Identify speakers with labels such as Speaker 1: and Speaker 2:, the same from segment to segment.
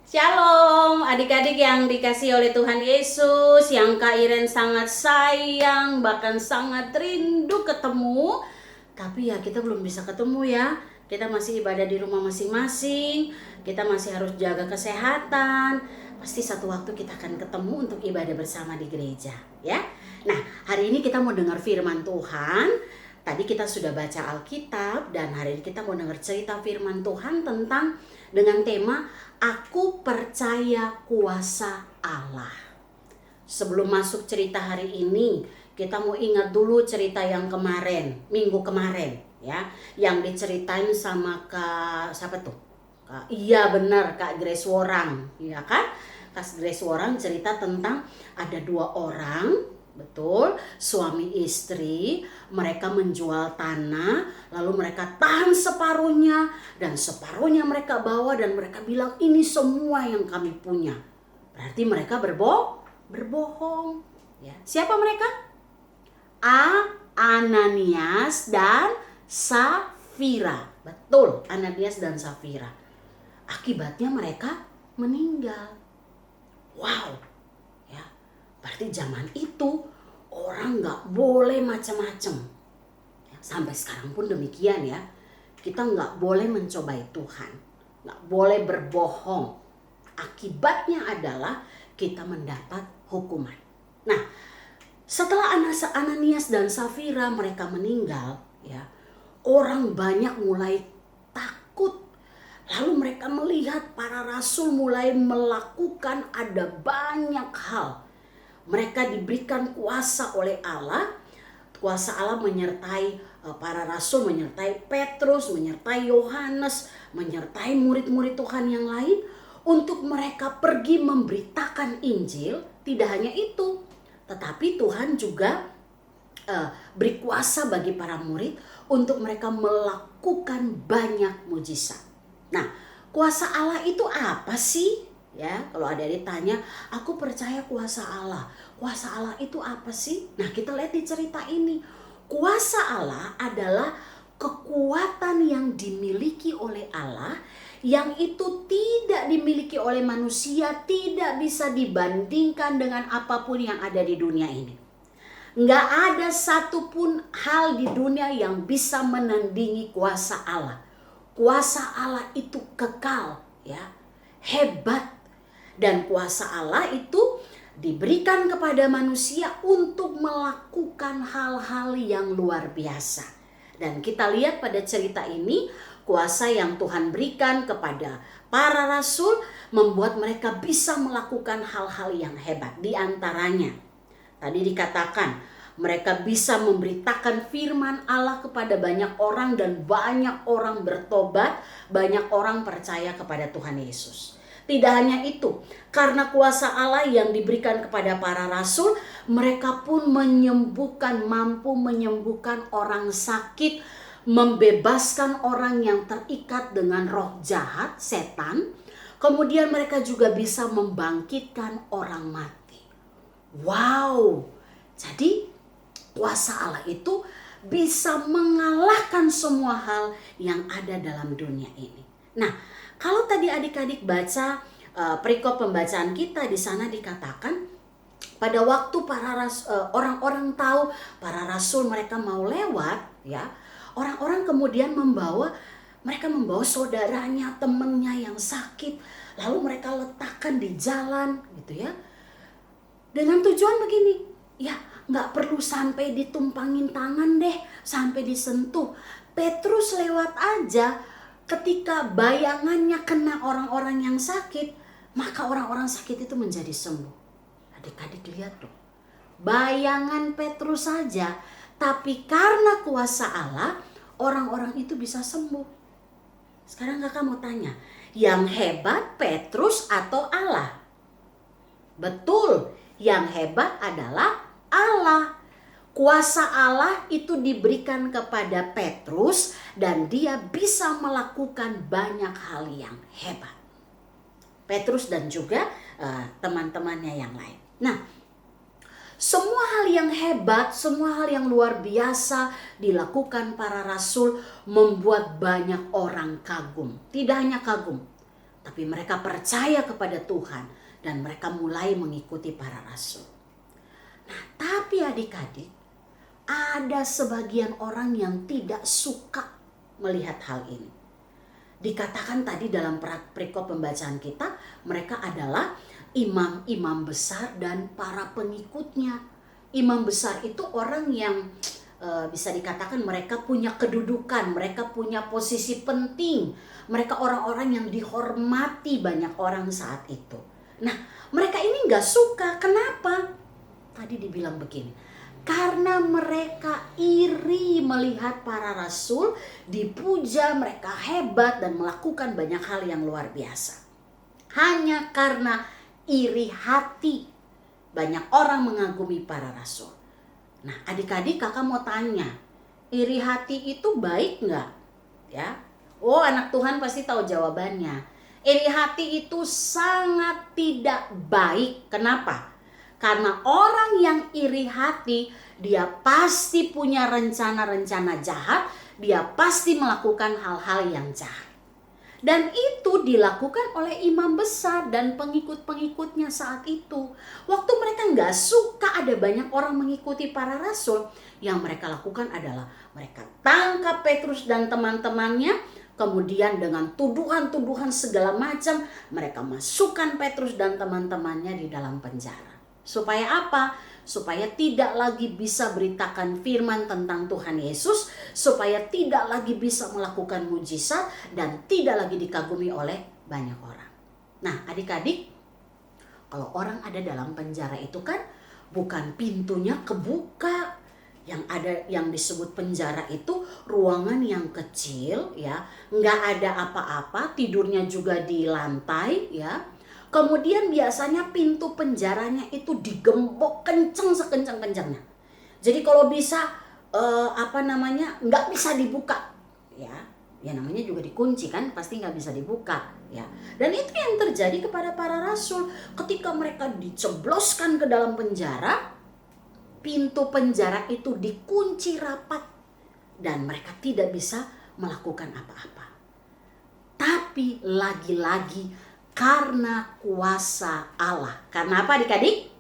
Speaker 1: Shalom adik-adik yang dikasihi oleh Tuhan Yesus, yang Kak Iren sangat sayang, bahkan sangat rindu ketemu. Tapi ya kita belum bisa ketemu ya. Kita masih ibadah di rumah masing-masing, kita masih harus jaga kesehatan. Pasti satu waktu kita akan ketemu untuk ibadah bersama di gereja ya. Nah, hari ini kita mau dengar firman Tuhan. Tadi kita sudah baca Alkitab dan hari ini kita mau dengar cerita firman Tuhan tentang dengan tema Aku Percaya Kuasa Allah. Sebelum masuk cerita hari ini, kita mau ingat dulu cerita yang kemarin, minggu kemarin ya, yang diceritain sama Kak siapa tuh? Iya benar, Kak Grace Worang, ya kan? Kak Grace Worang cerita tentang ada dua orang. Betul, suami istri, mereka menjual tanah, lalu mereka tahan separuhnya, dan separuhnya mereka bawa dan mereka bilang ini semua yang kami punya. Berarti mereka berbohong. Ya. Siapa mereka? Ananias dan Safira. Betul, Ananias dan Safira. Akibatnya mereka meninggal. Wow. Berarti zaman itu orang gak boleh macam-macam. Sampai sekarang pun demikian ya. Kita gak boleh mencobai Tuhan. Gak boleh berbohong. Akibatnya adalah kita mendapat hukuman. Nah, setelah Ananias dan Safira mereka meninggal, ya, orang banyak mulai takut. Lalu mereka melihat para rasul mulai melakukan ada banyak hal. Mereka diberikan kuasa oleh Allah. Kuasa Allah menyertai para rasul, menyertai Petrus, menyertai Yohanes, menyertai murid-murid Tuhan yang lain untuk mereka pergi memberitakan Injil. Tidak hanya itu, tetapi Tuhan juga beri kuasa bagi para murid untuk mereka melakukan banyak mujizat. Nah, kuasa Allah itu apa sih? Ya, kalau ada yang tanya, aku percaya kuasa Allah. Kuasa Allah itu apa sih? Nah, kita lihat di cerita ini. Kuasa Allah adalah kekuatan yang dimiliki oleh Allah, yang itu tidak dimiliki oleh manusia, tidak bisa dibandingkan dengan apapun yang ada di dunia ini. Nggak ada satupun hal di dunia yang bisa menandingi kuasa Allah. Kuasa Allah itu kekal, ya, hebat. Dan kuasa Allah itu diberikan kepada manusia untuk melakukan hal-hal yang luar biasa. Dan kita lihat pada cerita ini, kuasa yang Tuhan berikan kepada para rasul membuat mereka bisa melakukan hal-hal yang hebat. Di antaranya, tadi dikatakan, mereka bisa memberitakan firman Allah kepada banyak orang dan banyak orang bertobat, banyak orang percaya kepada Tuhan Yesus. Tidak hanya itu, karena kuasa Allah yang diberikan kepada para rasul, mereka pun mampu menyembuhkan orang sakit, membebaskan orang yang terikat dengan roh jahat, setan. Kemudian mereka juga bisa membangkitkan orang mati. Wow, jadi kuasa Allah itu bisa mengalahkan semua hal yang ada dalam dunia ini. Nah, kalau tadi adik-adik baca perikop pembacaan kita, di sana dikatakan pada waktu orang-orang tahu para rasul mereka mau lewat, ya, orang-orang kemudian mereka membawa saudaranya, temannya yang sakit, lalu mereka letakkan di jalan, gitu ya, dengan tujuan begini, ya, nggak perlu sampai ditumpangin tangan deh, sampai disentuh. Petrus lewat aja. Ketika bayangannya kena orang-orang yang sakit, maka orang-orang sakit itu menjadi sembuh. Adik-adik lihat tuh, bayangan Petrus saja, tapi karena kuasa Allah, orang-orang itu bisa sembuh. Sekarang kakak mau tanya, yang hebat Petrus atau Allah? Betul, yang hebat adalah Allah. Kuasa Allah itu diberikan kepada Petrus dan dia bisa melakukan banyak hal yang hebat. Petrus dan juga teman-temannya yang lain. Nah, semua hal yang hebat, semua hal yang luar biasa dilakukan para rasul membuat banyak orang kagum. Tidak hanya kagum, Tapi mereka percaya kepada Tuhan dan mereka mulai mengikuti para rasul. Nah, tapi adik-adik, ada sebagian orang yang tidak suka melihat hal ini. Dikatakan tadi dalam perikop pembacaan kita, mereka adalah imam-imam besar dan para pengikutnya. Imam besar itu orang yang bisa dikatakan mereka punya kedudukan, mereka punya posisi penting. Mereka orang-orang yang dihormati banyak orang saat itu. Nah, mereka ini gak suka. Kenapa? Tadi dibilang begini, karena mereka iri melihat para rasul dipuja, mereka hebat dan melakukan banyak hal yang luar biasa. Hanya karena iri hati, banyak orang mengagumi para rasul. Nah, adik-adik, kakak mau tanya, iri hati itu baik nggak? Ya, oh, anak Tuhan pasti tahu jawabannya. Iri hati itu sangat tidak baik. Kenapa? Karena orang yang iri hati, dia pasti punya rencana-rencana jahat, dia pasti melakukan hal-hal yang jahat. Dan itu dilakukan oleh imam besar dan pengikut-pengikutnya saat itu. Waktu mereka gak suka ada banyak orang mengikuti para rasul, yang mereka lakukan adalah mereka tangkap Petrus dan teman-temannya. Kemudian dengan tuduhan-tuduhan segala macam, mereka masukkan Petrus dan teman-temannya di dalam penjara. Supaya apa? Supaya tidak lagi bisa beritakan firman tentang Tuhan Yesus, supaya tidak lagi bisa melakukan mujizat dan tidak lagi dikagumi oleh banyak orang. Nah, adik-adik, kalau orang ada dalam penjara itu kan bukan pintunya kebuka. Yang ada, yang disebut penjara itu ruangan yang kecil, ya, nggak ada apa-apa, tidurnya juga di lantai, ya. Kemudian biasanya pintu penjaranya itu digembok kenceng sekencang-kencangnya. Jadi kalau bisa nggak bisa dibuka, ya namanya juga dikunci kan, pasti nggak bisa dibuka, ya. Dan itu yang terjadi kepada para rasul ketika mereka dicebloskan ke dalam penjara. Pintu penjara itu dikunci rapat dan mereka tidak bisa melakukan apa-apa. Tapi lagi-lagi karena kuasa Allah. Karena apa adik-adik?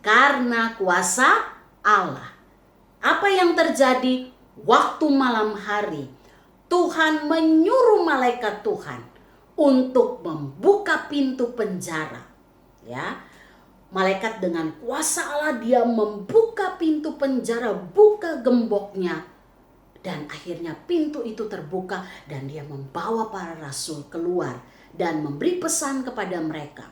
Speaker 1: Karena kuasa Allah. Apa yang terjadi waktu malam hari? Tuhan menyuruh malaikat Tuhan untuk membuka pintu penjara. Ya, malaikat dengan kuasa Allah dia membuka pintu penjara, buka gemboknya. Dan akhirnya pintu itu terbuka dan dia membawa para rasul keluar dan memberi pesan kepada mereka.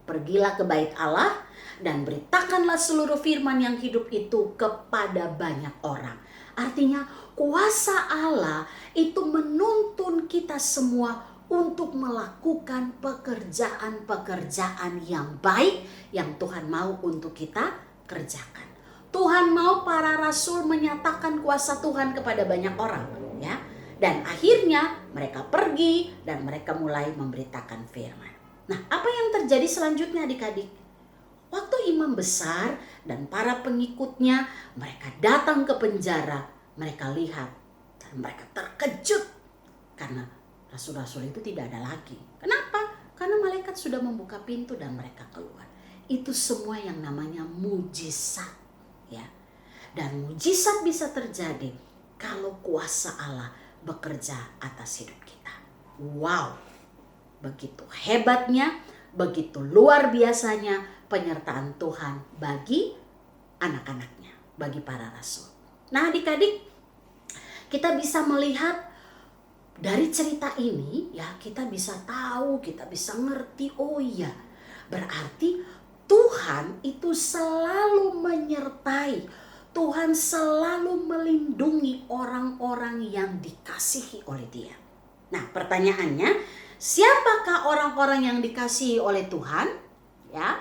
Speaker 1: Pergilah ke bait Allah dan beritakanlah seluruh firman yang hidup itu kepada banyak orang. Artinya kuasa Allah itu menuntun kita semua untuk melakukan pekerjaan-pekerjaan yang baik yang Tuhan mau untuk kita kerjakan. Tuhan mau para rasul menyatakan kuasa Tuhan kepada banyak orang, ya. Dan akhirnya mereka pergi dan mereka mulai memberitakan firman. Nah, apa yang terjadi selanjutnya adik-adik? Waktu imam besar dan para pengikutnya mereka datang ke penjara, mereka lihat dan mereka terkejut karena rasul-rasul itu tidak ada lagi. Kenapa? Karena malaikat sudah membuka pintu dan mereka keluar. Itu semua yang namanya mujizat, ya. Dan mujizat bisa terjadi kalau kuasa Allah bekerja atas hidup kita. Wow, begitu hebatnya, begitu luar biasanya penyertaan Tuhan bagi anak-anaknya, bagi para rasul. Nah, adik-adik, kita bisa melihat dari cerita ini, ya, kita bisa tahu, kita bisa ngerti, oh iya, berarti Tuhan itu selalu menyertai, Tuhan selalu melindungi orang-orang yang dikasihi oleh Dia. Nah, pertanyaannya, siapakah orang-orang yang dikasihi oleh Tuhan? Ya,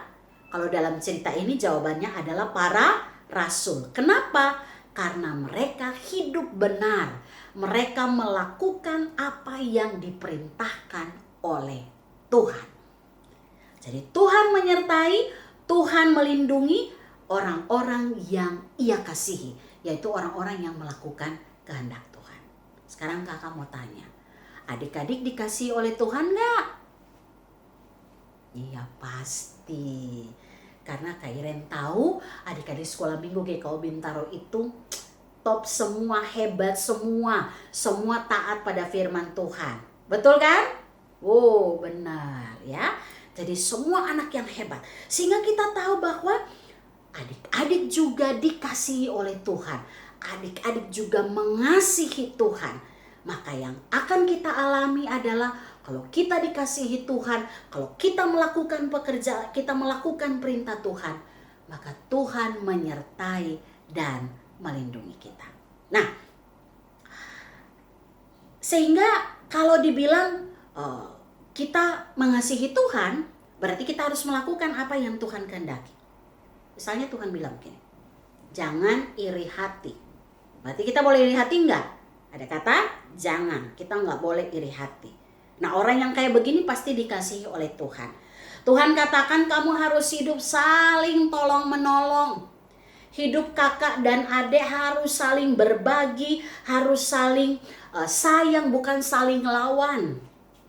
Speaker 1: kalau dalam cerita ini jawabannya adalah para rasul. Kenapa? Karena mereka hidup benar. Mereka melakukan apa yang diperintahkan oleh Tuhan. Jadi Tuhan menyertai, Tuhan melindungi orang-orang yang Ia kasihi, yaitu orang-orang yang melakukan kehendak Tuhan. Sekarang kakak mau tanya, adik-adik dikasihi oleh Tuhan enggak? Iya pasti. Karena Kak Iren tahu adik-adik sekolah minggu GKU Bintaro itu top semua, hebat semua. Semua taat pada firman Tuhan. Betul kan? Oh benar ya. Jadi semua anak yang hebat. Sehingga kita tahu bahwa adik-adik juga dikasihi oleh Tuhan. Adik-adik juga mengasihi Tuhan. Maka yang akan kita alami adalah kalau kita dikasihi Tuhan, kalau kita melakukan pekerjaan, kita melakukan perintah Tuhan, maka Tuhan menyertai dan melindungi kita. Nah, sehingga kalau dibilang kita mengasihi Tuhan, berarti kita harus melakukan apa yang Tuhan kehendaki. Misalnya Tuhan bilang begini, jangan iri hati. Berarti kita boleh iri hati enggak? Ada kata jangan, kita enggak boleh iri hati. Nah orang yang kayak begini pasti dikasihi oleh Tuhan. Tuhan katakan kamu harus hidup saling tolong menolong. Hidup kakak dan adik harus saling berbagi, harus saling sayang, bukan saling lawan.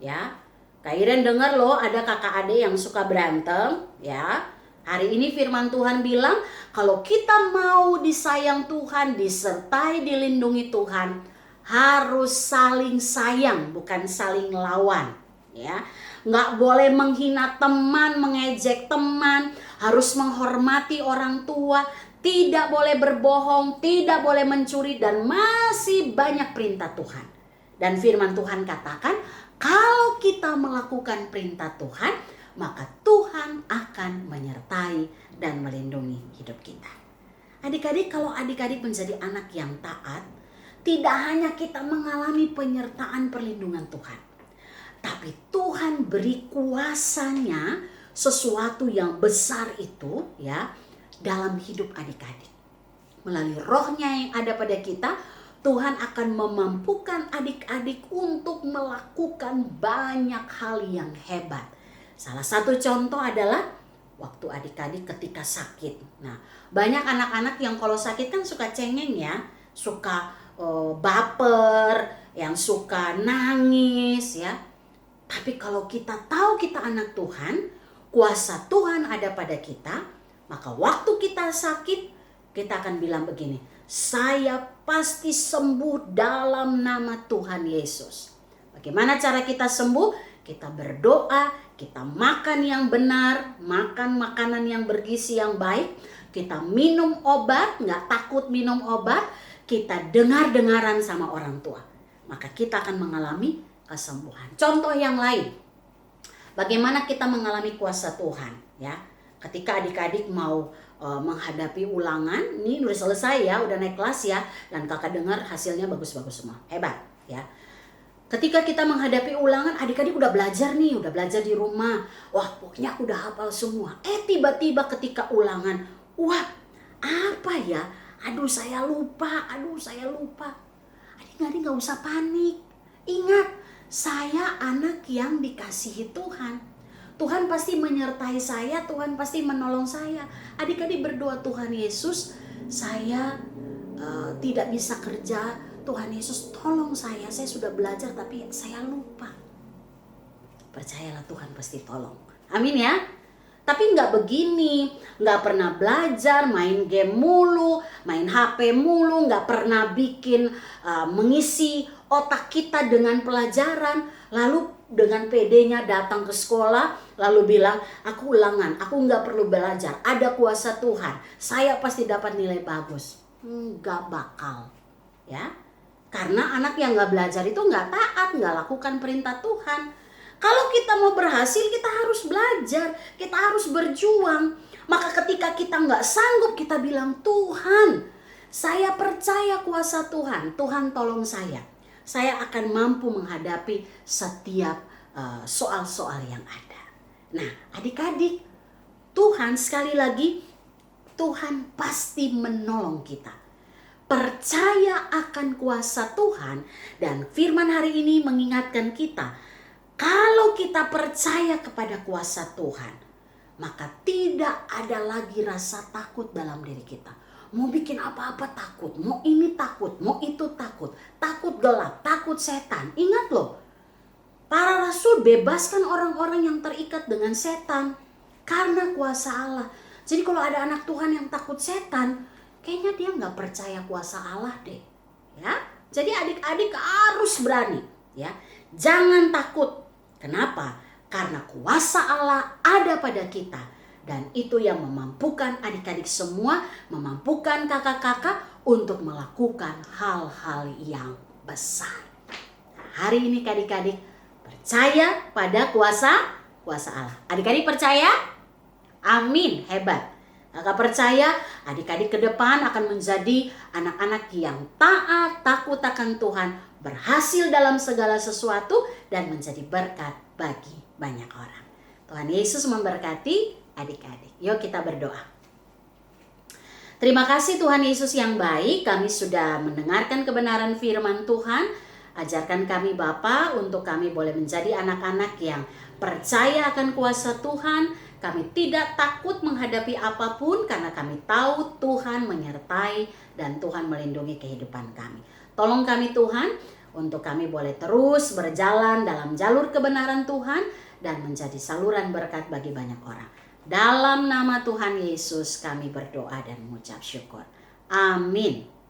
Speaker 1: Ya, Kak Iren dengar loh ada kakak adik yang suka berantem. Ya, hari ini firman Tuhan bilang kalau kita mau disayang Tuhan, disertai, dilindungi Tuhan, harus saling sayang, bukan saling lawan. Ya, nggak boleh menghina teman, mengejek teman, harus menghormati orang tua, tidak boleh berbohong, tidak boleh mencuri, dan masih banyak perintah Tuhan. Dan firman Tuhan katakan, kalau kita melakukan perintah Tuhan, maka Tuhan akan menyertai dan melindungi hidup kita. Adik-adik, kalau adik-adik menjadi anak yang taat, tidak hanya kita mengalami penyertaan perlindungan Tuhan, tapi Tuhan beri kuasanya sesuatu yang besar itu ya dalam hidup adik-adik. Melalui rohnya yang ada pada kita, Tuhan akan memampukan adik-adik untuk melakukan banyak hal yang hebat. Salah satu contoh adalah waktu adik-adik ketika sakit. Nah, banyak anak-anak yang kalau sakit kan suka cengeng ya, suka baper, yang suka nangis ya. Tapi kalau kita tahu kita anak Tuhan, kuasa Tuhan ada pada kita, maka waktu kita sakit, kita akan bilang begini, saya pasti sembuh dalam nama Tuhan Yesus. Bagaimana cara kita sembuh? Kita berdoa, kita makan yang benar, makan makanan yang bergizi yang baik, kita minum obat, nggak takut minum obat, kita dengar-dengaran sama orang tua. Maka kita akan mengalami kesembuhan. Contoh yang lain, bagaimana kita mengalami kuasa Tuhan ya? Ketika adik-adik mau menghadapi ulangan, ini udah selesai ya, udah naik kelas ya, dan kakak dengar hasilnya bagus-bagus semua, hebat ya. Ketika kita menghadapi ulangan, adik-adik udah belajar nih, udah belajar di rumah, wah pokoknya udah hafal semua. Tiba-tiba ketika ulangan, wah apa ya? Aduh saya lupa. Adik-adik gak usah panik. Ingat, saya anak yang dikasihi Tuhan. Tuhan pasti menyertai saya, Tuhan pasti menolong saya. Adik-adik berdoa, Tuhan Yesus, saya tidak bisa kerja. Tuhan Yesus tolong saya sudah belajar tapi saya lupa. Percayalah Tuhan pasti tolong. Amin ya. Tapi nggak begini, nggak pernah belajar, main game mulu, main HP mulu, nggak pernah bikin mengisi otak kita dengan pelajaran, lalu dengan PD-nya datang ke sekolah, lalu bilang, aku ulangan, aku nggak perlu belajar, ada kuasa Tuhan, saya pasti dapat nilai bagus. Nggak bakal, ya, karena anak yang nggak belajar itu nggak taat, nggak lakukan perintah Tuhan. Kalau kita mau berhasil, kita harus belajar, kita harus berjuang. Maka ketika kita nggak sanggup, kita bilang, Tuhan, saya percaya kuasa Tuhan. Tuhan tolong saya. Saya akan mampu menghadapi setiap soal-soal yang ada. Nah, adik-adik, Tuhan sekali lagi, Tuhan pasti menolong kita. Percaya akan kuasa Tuhan, dan firman hari ini mengingatkan kita, kalau kita percaya kepada kuasa Tuhan, maka tidak ada lagi rasa takut dalam diri kita. Mau bikin apa-apa takut, mau ini takut, mau itu takut, takut gelap, takut setan. Ingat loh, Para rasul bebaskan orang-orang yang terikat dengan setan karena kuasa Allah. Jadi kalau ada anak Tuhan yang takut setan, kayaknya dia nggak percaya kuasa Allah deh. Ya, jadi adik-adik harus berani. Ya, jangan takut. Kenapa? Karena kuasa Allah ada pada kita. Dan itu yang memampukan adik-adik semua, memampukan kakak-kakak untuk melakukan hal-hal yang besar. Nah, hari ini adik-adik percaya pada kuasa Allah. Adik-adik percaya? Amin, hebat. Kakak percaya adik-adik ke depan akan menjadi anak-anak yang taat, takut akan Tuhan, berhasil dalam segala sesuatu, dan menjadi berkat bagi banyak orang. Tuhan Yesus memberkati adik-adik. Yuk kita berdoa. Terima kasih Tuhan Yesus yang baik, kami sudah mendengarkan kebenaran firman Tuhan. Ajarkan kami Bapa untuk kami boleh menjadi anak-anak yang percaya akan kuasa Tuhan. Kami tidak takut menghadapi apapun karena kami tahu Tuhan menyertai dan Tuhan melindungi kehidupan kami. Tolong kami Tuhan untuk kami boleh terus berjalan dalam jalur kebenaran Tuhan dan menjadi saluran berkat bagi banyak orang. Dalam nama Tuhan Yesus kami berdoa dan mengucap syukur. Amin.